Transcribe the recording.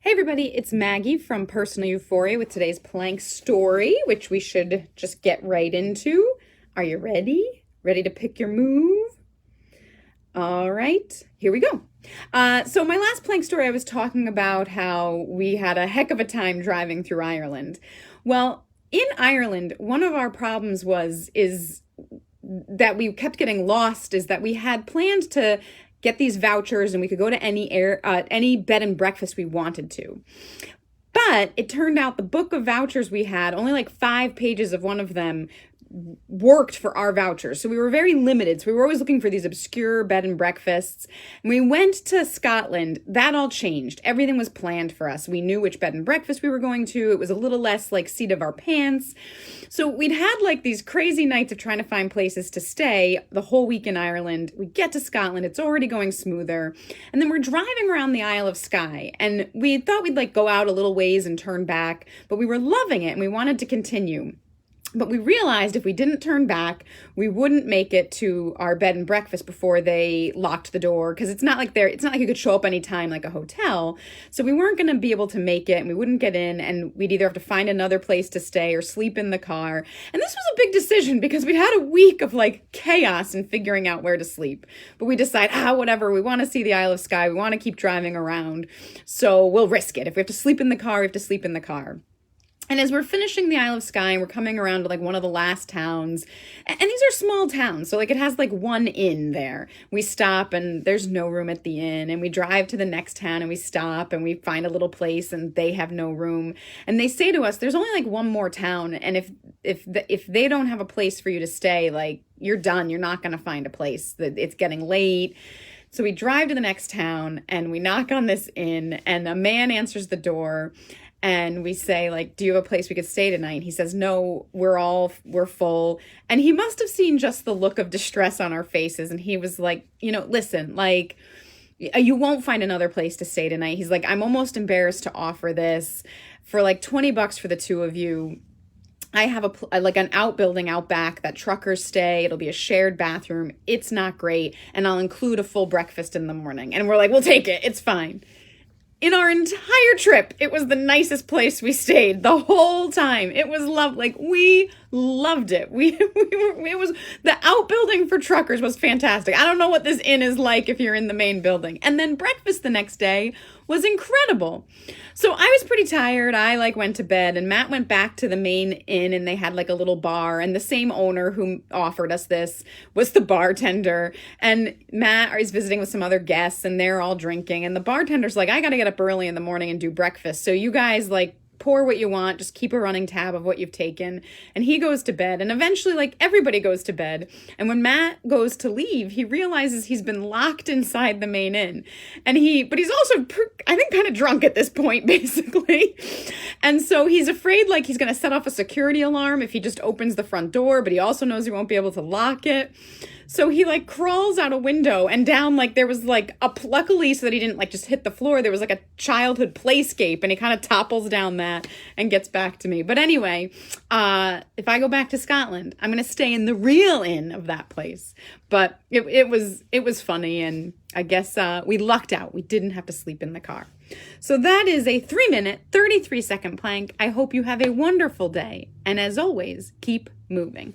Hey everybody, it's Maggie from Personal Euphoria with today's plank story, which we should just get right into. Are you ready? Ready to pick your move? All right, here we go. So my last plank story, I was talking about how we had a heck of a time driving through Ireland. Well, in Ireland, one of our problems is that we kept getting lost, is that we had planned to get these vouchers and we could go to any bed and breakfast we wanted to. But it turned out the book of vouchers we had, only like 5 pages of one of them worked for our vouchers. So we were very limited. So we were always looking for these obscure bed and breakfasts. And we went to Scotland. That all changed. Everything was planned for us. We knew which bed and breakfast we were going to. It was a little less like seat of our pants. So we'd had like these crazy nights of trying to find places to stay the whole week in Ireland. We get to Scotland. It's already going smoother. And then we're driving around the Isle of Skye. And we thought we'd like go out a little ways and turn back. But we were loving it and we wanted to continue. But we realized if we didn't turn back, we wouldn't make it to our bed and breakfast before they locked the door. Because it's not like you could show up anytime like a hotel. So we weren't going to be able to make it and we wouldn't get in, and we'd either have to find another place to stay or sleep in the car. And this was a big decision because we'd had a week of like chaos in figuring out where to sleep. But we decide, whatever, we want to see the Isle of Skye. We want to keep driving around. So we'll risk it. If we have to sleep in the car, we have to sleep in the car. And as we're finishing the Isle of Skye, and we're coming around to like one of the last towns, and these are small towns, so like it has like one inn there. We stop and there's no room at the inn, and we drive to the next town and we stop and we find a little place and they have no room. And they say to us, there's only like one more town, and if they don't have a place for you to stay, like you're done. You're not going to find a place. It's getting late. So we drive to the next town and we knock on this inn, and a man answers the door. And we say, like, do you have a place we could stay tonight? And he says, no, we're full. And he must have seen just the look of distress on our faces. And he was like, listen, like, you won't find another place to stay tonight. He's like, I'm almost embarrassed to offer this for like $20 for the two of you. I have an outbuilding out back that truckers stay. It'll be a shared bathroom. It's not great. And I'll include a full breakfast in the morning. And we're like, we'll take it. It's fine. In our entire trip, it was the nicest place we stayed the whole time. It was lovely. Like, we loved it. It was, the outbuilding for truckers was fantastic. I don't know what this inn is like if you're in the main building. And then breakfast the next day was incredible. So I was pretty tired. I went to bed, and Matt went back to the main inn, and they had like a little bar, and the same owner who offered us this was the bartender. And Matt is visiting with some other guests, and they're all drinking, and the bartender's like, I got to get up early in the morning and do breakfast. So you guys pour what you want, just keep a running tab of what you've taken. And he goes to bed, and eventually everybody goes to bed. And when Matt goes to leave, he realizes he's been locked inside the main inn. But he's also, I think, kind of drunk at this point, basically. And so he's afraid he's going to set off a security alarm if he just opens the front door, but he also knows he won't be able to lock it. So he crawls out a window, and down there was luckily, so that he didn't just hit the floor, there was a childhood playscape, and he kind of topples down that and gets back to me. But anyway, if I go back to Scotland, I'm going to stay in the real inn of that place. But it was funny, and I guess we lucked out. We didn't have to sleep in the car. So that is a 3-minute, 33-second plank. I hope you have a wonderful day. And as always, keep moving.